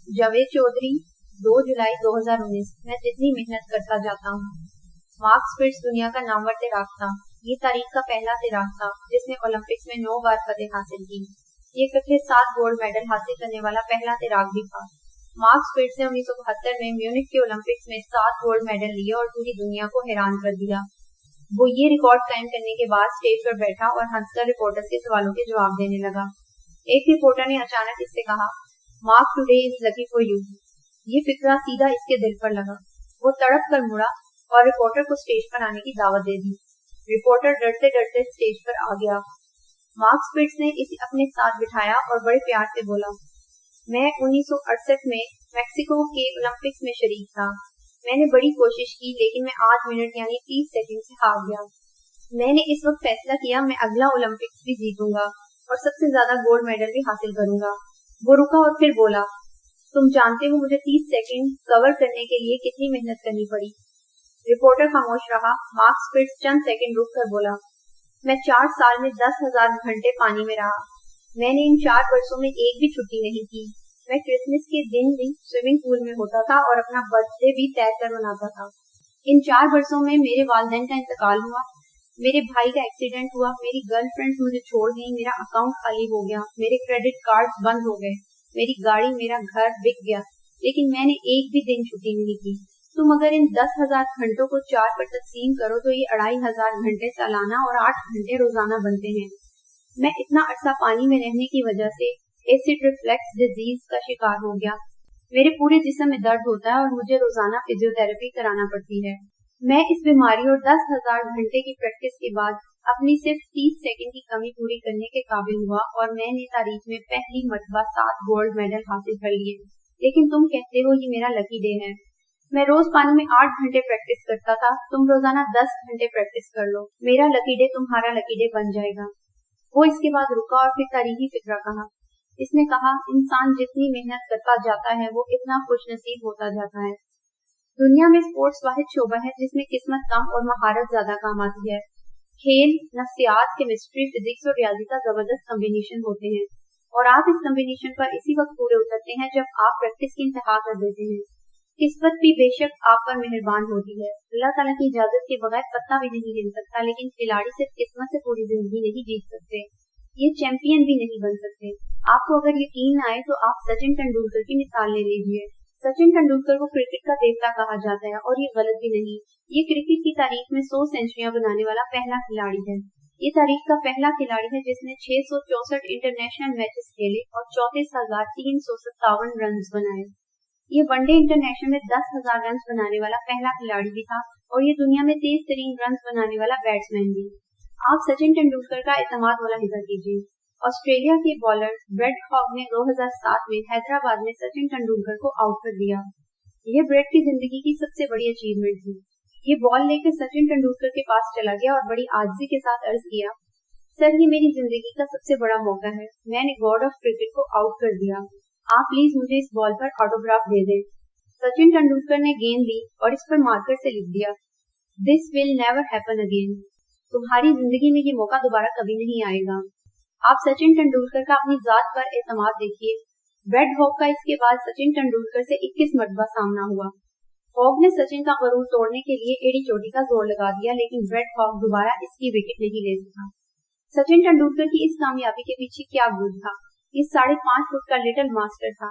जावेद चौधरी, 2 जुलाई 2019। मैं जितनी मेहनत करता जाता हूँ। मार्क स्पिट्ज दुनिया का नामवर तैराक था। ये तारीख का पहला तैराक था जिसने ओलंपिक्स में 9 बार फतेह हासिल की। ये इकट्ठे 7 गोल्ड मेडल हासिल करने वाला पहला तैराक भी था। मार्क स्पिट्ज ने 1972 में म्यूनिख के ओलंपिक्स में 7 गोल्ड मेडल लिए और पूरी दुनिया को हैरान कर दिया। वो ये रिकॉर्ड कायम करने के बाद स्टेज पर बैठा और हंसकर रिपोर्टर्स के सवालों के जवाब देने लगा। एक रिपोर्टर ने अचानक इससे कहा, mark today is lucky for you. ये फिक्रा सीधा इसके दिल पर लगा। वो तड़प कर मुड़ा और रिपोर्टर को स्टेज पर आने की दावत दे दी। रिपोर्टर डरते डरते स्टेज पर आ गया। मार्क स्पिट्ज ने इसे अपने साथ बिठाया और बड़े प्यार से बोला, मैं 1968 में मैक्सिको के ओलंपिक्स में शरीक था। मैंने बड़ी कोशिश की लेकिन मैं 8 मिनट यानी 30 सेकंड से हार गया। मैंने इस वक्त फैसला किया मैं अगला ओलंपिक्स भी जीतूंगा और सबसे ज्यादा गोल्ड मेडल भी हासिल करूंगा। वो रुका और फिर बोला, तुम जानते हो मुझे 30 सेकंड कवर करने के लिए कितनी मेहनत करनी पड़ी। रिपोर्टर खामोश रहा। मार्क स्पिट्ज चंद सेकंड रुक कर बोला, मैं 4 साल में 10,000 घंटे पानी में रहा। मैंने इन 4 वर्षों में एक भी छुट्टी नहीं की। मैं क्रिसमस के दिन भी स्विमिंग पूल में होता था और अपना बर्थडे भी तय कर मनाता था। इन 4 वर्षों में मेरे वालिदैन का इंतकाल हुआ, मेरे भाई का एक्सीडेंट हुआ, मेरी गर्लफ्रेंड मुझे छोड़ गई, मेरा अकाउंट खाली हो गया, मेरे क्रेडिट कार्ड्स बंद हो गए, मेरी गाड़ी मेरा घर बिक गया, लेकिन मैंने एक भी दिन छुट्टी नहीं की। तुम अगर इन 10,000 घंटों को 4 पर तकसीम करो तो ये 2,500 घंटे सालाना और 8 घंटे रोजाना बनते हैं। मैं इतना अरसा पानी में रहने की वजह से एसिड रिफ्लेक्स डिजीज का शिकार हो गया। मेरे पूरे जिस्म में दर्द होता है और मुझे रोजाना फिजियोथेरेपी कराना पड़ती है। मैं इस बीमारी और 10,000 घंटे की प्रैक्टिस के बाद अपनी सिर्फ 30 सेकंड की कमी पूरी करने के काबिल हुआ और मैंने तारीख में पहली मर्तबा 7 गोल्ड मेडल हासिल कर लिए। लेकिन तुम कहते हो ये मेरा लकी डे है। मैं रोज पानी में 8 घंटे प्रैक्टिस करता था, तुम रोजाना 10 घंटे प्रैक्टिस कर लो, मेरा लकी डे तुम्हारा लकी डे बन जाएगा। वो इसके बाद रुका और फिर तारीखी फिक्रा कहा। इसने कहा, इंसान जितनी मेहनत करता जाता है वो इतना खुशनसीब होता जाता है। दुनिया में स्पोर्ट्स वाहिद शोबा है जिसमें किस्मत कम और महारत ज्यादा काम आती है। खेल, नफ्सियात, केमिस्ट्री, फिजिक्स और रियाजी का जबरदस्त कॉम्बिनेशन होते हैं और आप इस कॉम्बिनेशन पर इसी वक्त पूरे उतरते हैं जब आप प्रैक्टिस की इंतहा कर देते हैं। किस्मत भी बेशक आप पर मेहरबान होती है। अल्लाह ताला की इजाजत के बगैर पत्ता भी नहीं हिल सकता, लेकिन खिलाड़ी सिर्फ किस्मत से पूरी जिंदगी नहीं जीत सकते, ये चैंपियन भी नहीं बन सकते। आपको अगर यकीन आए तो आप सचिन तेंदुलकर की मिसाल ले लीजिए। सचिन तेंदुलकर को क्रिकेट का देवता कहा जाता है और ये गलत भी नहीं। ये क्रिकेट की तारीख में 100 सेंचुरियां बनाने वाला पहला खिलाड़ी है। ये तारीख का पहला खिलाड़ी है जिसने 664 इंटरनेशनल मैचेस खेले और 34,357 रन बनाए। ये वनडे इंटरनेशनल में 10,000 रन बनाने वाला पहला खिलाड़ी भी था और ये दुनिया में तेज तरीन रन बनाने वाला बैट्समैन भी। आप सचिन तेंदुलकर का एतमाद मुलाहिजा कीजिए। ऑस्ट्रेलिया के बॉलर ब्रेट हॉग ने 2007 में हैदराबाद में सचिन तेंदुलकर को आउट कर दिया। यह ब्रेट की जिंदगी की सबसे बड़ी अचीवमेंट थी। ये बॉल लेकर सचिन तेंदुलकर के पास चला गया और बड़ी आजिज़ी के साथ अर्ज किया, सर ये मेरी जिंदगी का सबसे बड़ा मौका है, मैंने गॉड ऑफ क्रिकेट को आउट कर दिया, आप प्लीज मुझे इस बॉल पर ऑटोग्राफ दे दें। सचिन तेंदुलकर ने गेंद ली और इस पर मार्कर से लिख दिया, this will never happen again. तुम्हारी जिंदगी में ये मौका दोबारा कभी नहीं आएगा। आप सचिन तेंदुलकर का अपनी जात पर एतमाद देखिए। ब्रेट हॉग का इसके बाद सचिन तेंदुलकर से 21 मरतबा सामना हुआ। हॉग ने सचिन का गरूर तोड़ने के लिए एड़ी चोटी का जोर लगा दिया, लेकिन ब्रेट हॉग दोबारा इसकी विकेट नहीं ले सका। सचिन तेंदुलकर की इस कामयाबी के पीछे क्या गुण था? ये 5.5 फुट का लिटिल मास्टर था।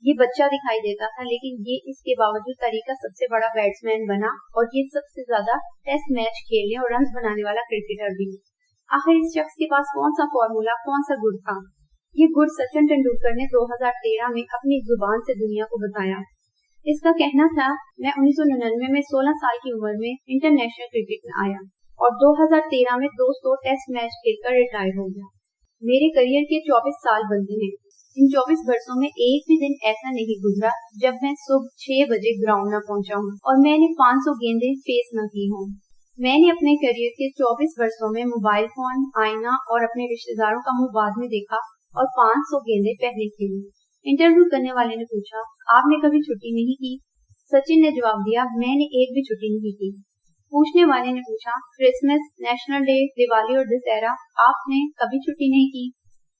ये बच्चा दिखाई देता था, लेकिन ये इसके बावजूद तारीख का सबसे बड़ा बैट्समैन बना और ये सबसे ज्यादा टेस्ट मैच खेलने और रन बनाने वाला क्रिकेटर भी। आखिर इस शख्स के पास कौन सा फॉर्मूला, कौन सा गुड़ था? ये गुड़ सचिन तेंदुलकर ने 2013 में अपनी जुबान से दुनिया को बताया। इसका कहना था, मैं 1999 में 16 साल की उम्र में इंटरनेशनल क्रिकेट में आया और 2013 में 200 टेस्ट मैच खेलकर रिटायर हो गया। मेरे करियर के 24 साल बनते हैं। इन 24 वर्षों में एक भी दिन ऐसा नहीं गुजरा जब मैं सुबह 6 बजे ग्राउंड न पहुंचा हूं और मैंने 500 गेंदें फेस न की हों। मैंने अपने करियर के 24 वर्षों में मोबाइल फोन, आईना और अपने रिश्तेदारों का मुंह बाद में देखा और 500 गेंदें पहले खेली। इंटरव्यू करने वाले ने पूछा, आपने कभी छुट्टी नहीं की? सचिन ने जवाब दिया, मैंने एक भी छुट्टी नहीं की। पूछने वाले ने पूछा, क्रिसमस, नेशनल डे, दिवाली और दशहरा आपने कभी छुट्टी नहीं की?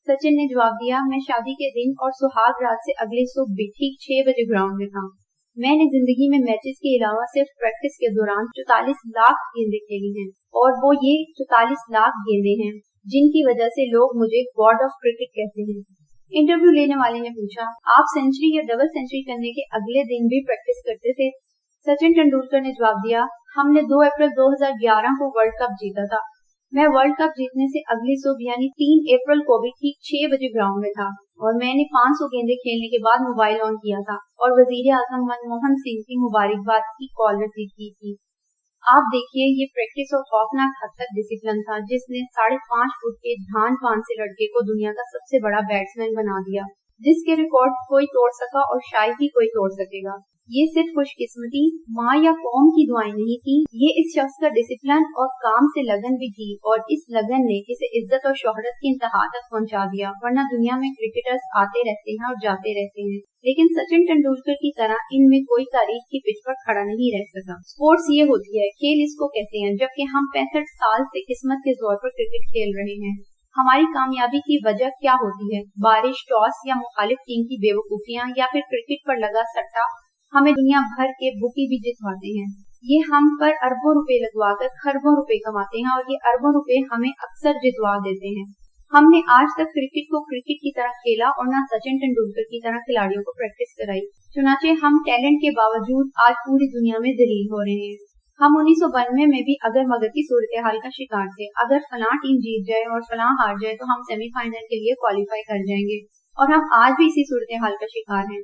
सचिन ने जवाब दिया, मैं शादी के दिन और सुहाग रात से अगले सुबह ठीक 6 बजे ग्राउंड में था। मैंने जिंदगी में मैचेस के अलावा सिर्फ प्रैक्टिस के दौरान 44 लाख गेंदें खेली हैं, और वो ये 44 लाख गेंदें हैं जिनकी वजह से लोग मुझे गॉड ऑफ क्रिकेट कहते हैं। इंटरव्यू लेने वाले ने पूछा, आप सेंचुरी या डबल सेंचुरी करने के अगले दिन भी प्रैक्टिस करते थे? सचिन तेंदुलकर ने जवाब दिया, हमने 2 अप्रैल 2011 को वर्ल्ड कप जीता था। मैं वर्ल्ड कप जीतने से अगली सुबह यानी 3 अप्रैल को भी ठीक 6 बजे ग्राउंड में था, और मैंने 500 गेंदें खेलने के बाद मोबाइल ऑन किया था और वजीर आजम मनमोहन सिंह की मुबारकबाद की कॉल रिसीव की थी। आप देखिए, ये प्रैक्टिस और खौफनाक हद तक डिसिप्लिन था जिसने 5.5 फुट के धान पान से लड़के को दुनिया का सबसे बड़ा बैट्समैन बना दिया, जिसके रिकॉर्ड कोई तोड़ सका और शायद ही कोई तोड़ सकेगा। ये सिर्फ खुशकिस्मती, माँ या कौम की दुआएं नहीं थी, ये इस शख्स का डिसिप्लिन और काम से लगन भी थी, और इस लगन ने इसे इज्जत और शोहरत की इंतहा तक पहुंचा दिया। वरना दुनिया में क्रिकेटर्स आते रहते हैं और जाते रहते हैं, लेकिन सचिन तेंदुलकर की तरह इनमें कोई तारीख की पिच पर खड़ा नहीं रह सका। स्पोर्ट्स ये होती है, खेल इसको कहते हैं, जबकि हम 65 साल से किस्मत के जोर पर क्रिकेट खेल रहे हैं। हमारी कामयाबी की वजह क्या होती है? बारिश, टॉस या मुखालिफ टीम की बेवकूफियां, या फिर क्रिकेट पर लगा सट्टा हमें दुनिया भर के बुकी भी जितवाते हैं। ये हम पर अरबों रुपए लगवाकर खरबों रुपए कमाते हैं, और ये अरबों रुपए हमें अक्सर जितवा देते हैं। हमने आज तक क्रिकेट को क्रिकेट की तरह खेला और न सचिन तेंदुलकर की तरह खिलाड़ियों को प्रैक्टिस कराई। चुनाचे हम टैलेंट के बावजूद आज पूरी दुनिया में जलील हो रहे हैं। हम 1992 में भी अगर मगर की सूरत हाल का शिकार थे। अगर फलां टीम जीत जाए और फलां हार जाए तो हम सेमीफाइनल के लिए क्वालिफाई कर जाएंगे, और हम आज भी इसी सूरत हाल का शिकार हैं।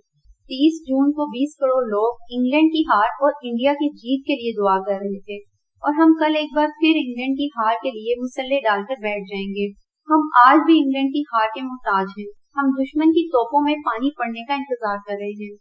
30 जून को 20 करोड़ लोग इंग्लैंड की हार और इंडिया की जीत के लिए दुआ कर रहे थे, और हम कल एक बार फिर इंग्लैंड की हार के लिए मुसल्ले डालकर बैठ जाएंगे। हम आज भी इंग्लैंड की हार के मोहताज हैं। हम दुश्मन की तोपों में पानी पड़ने का इंतजार कर रहे हैं।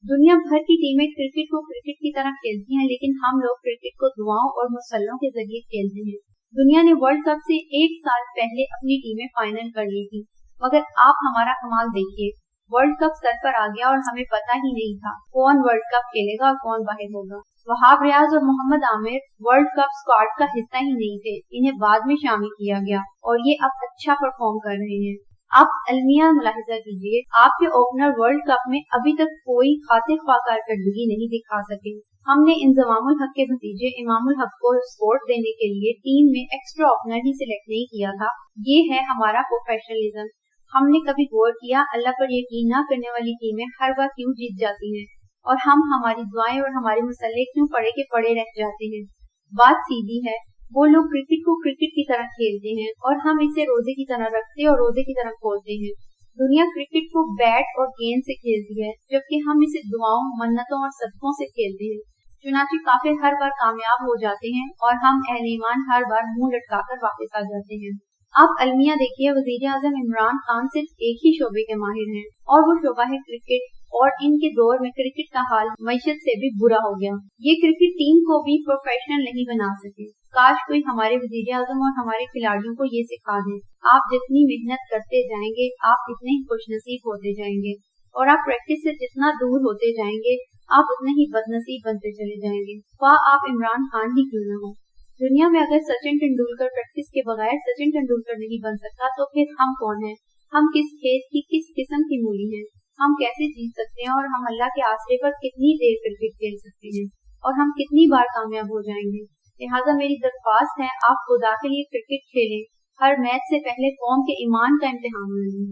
दुनिया भर की टीमें क्रिकेट को क्रिकेट की तरह खेलती हैं, लेकिन हम लोग क्रिकेट को दुआओं और मुसल्लों के जरिए खेलते हैं। दुनिया ने वर्ल्ड कप से 1 साल पहले अपनी टीमें फाइनल कर ली थी, मगर आप हमारा कमाल देखिए, वर्ल्ड कप सर पर आ गया और हमें पता ही नहीं था कौन वर्ल्ड कप खेलेगा और कौन बाहर होगा। वहाब रियाज और Mohammad Aamir world cup squad का हिस्सा ही नहीं थे, इन्हें बाद में शामिल किया गया और ये अब अच्छा परफॉर्म कर रहे हैं। आप अलमिया मुलाहिजा कीजिए, आपके ओपनर वर्ल्ड कप में अभी तक कोई खातिर ख्वाह कारकर्दगी नहीं दिखा सके। हमने इंजमामुल हक के भतीजे इमामुल हक को सपोर्ट देने के लिए टीम में एक्स्ट्रा ओपनर ही सिलेक्ट नहीं किया था। ये है हमारा प्रोफेशनलिज्म। हमने कभी गौर किया अल्लाह पर यकीन न करने वाली टीमें हर बार क्यों जीत जाती हैं, और हम हमारी दुआएं और हमारे मुसल्ले क्यों पड़े के पड़े रह जाते हैं? बात सीधी है, वो लोग क्रिकेट को क्रिकेट की तरह खेलते हैं और हम इसे रोजे की तरह रखते और रोजे की तरह खोलते हैं। दुनिया क्रिकेट को बैट और गेंद से खेलती है, जबकि हम इसे दुआओं, मन्नतों और सदकों से खेलते हैं। चुनाचे काफिर हर बार कामयाब हो जाते हैं और हम अहले ईमान हर बार मुंह लटकाकर वापस आ जाते हैं। आप अलमिया देखिए, वजीर आजम इमरान खान सिर्फ एक ही शोबे के माहिर हैं और वो शोबा है क्रिकेट, और इनके दौर में क्रिकेट का हाल मईशत से भी बुरा हो गया। ये क्रिकेट टीम को भी प्रोफेशनल नहीं बना सके। काश कोई हमारे वजीर आजम और हमारे खिलाड़ियों को ये सिखा दे। आप जितनी मेहनत करते जाएंगे आप इतने ही खुशनसीब होते जाएंगे, और आप प्रैक्टिस से जितना दूर होते जाएंगे आप उतने ही बदनसीब बनते चले जाएंगे, वाह आप इमरान खान ही क्यों न हो। दुनिया में अगर सचिन तेंदुलकर प्रैक्टिस के बगैर सचिन तेंदुलकर नहीं बन सकता तो फिर हम कौन हैं? हम किस खेत की किस किस्म की मूली हैं? हम कैसे जीत सकते हैं, और हम अल्लाह के आसरे पर कितनी देर क्रिकेट खेल सकते हैं, और हम कितनी बार कामयाब हो जाएंगे? लिहाजा मेरी दरख्वास्त है, आप खुदा के लिए क्रिकेट खेलें। हर मैच से पहले कौम के ईमान का इम्तिहान लें।